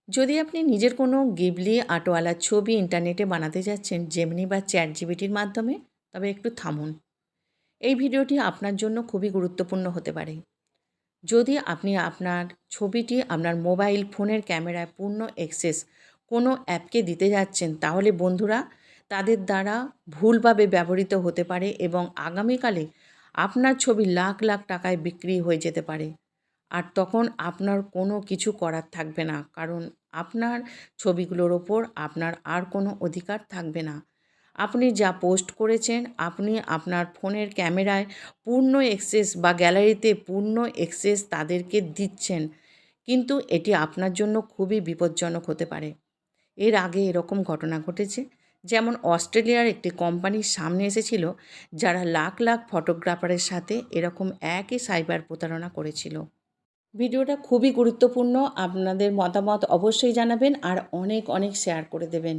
যদি আপনি নিজের কোনো গিবলি আর্টওয়ালার ছবি ইন্টারনেটে বানাতে যাচ্ছেন জেমিনি বা চ্যাট জিপিটির মাধ্যমে, তবে একটু থামুন। এই ভিডিওটি আপনার জন্য খুবই গুরুত্বপূর্ণ হতে পারে। যদি আপনি আপনার ছবিটি আপনার মোবাইল ফোনের ক্যামেরায় পূর্ণ অ্যাক্সেস কোনো অ্যাপকে দিতে যাচ্ছেন, তাহলে বন্ধুরা তাদের দ্বারা ভুলভাবে ব্যবহৃত হতে পারে এবং আগামীকালে আপনার ছবি লাখ লাখ টাকায় বিক্রি হয়ে যেতে পারে। আর তখন আপনার কোনো কিছু করার থাকবে না, কারণ আপনার ছবিগুলোর ওপর আপনার আর কোনো অধিকার থাকবে না। আপনি যা পোস্ট করেছেন, আপনি আপনার ফোনের ক্যামেরায় পূর্ণ অ্যাক্সেস বা গ্যালারিতে পূর্ণ অ্যাক্সেস তাদেরকে দিচ্ছেন, কিন্তু এটি আপনার জন্য খুবই বিপজ্জনক হতে পারে। এর আগে এরকম ঘটনা ঘটেছে, যেমন অস্ট্রেলিয়ার একটি কোম্পানির সামনে এসেছিল, যারা লাখ লাখ ফটোগ্রাফারের সাথে এরকম একই সাইবার প্রতারণা করেছিল। ভিডিওটা খুবই গুরুত্বপূর্ণ। আপনাদের মতামত অবশ্যই জানাবেন আর অনেক অনেক শেয়ার করে দেবেন।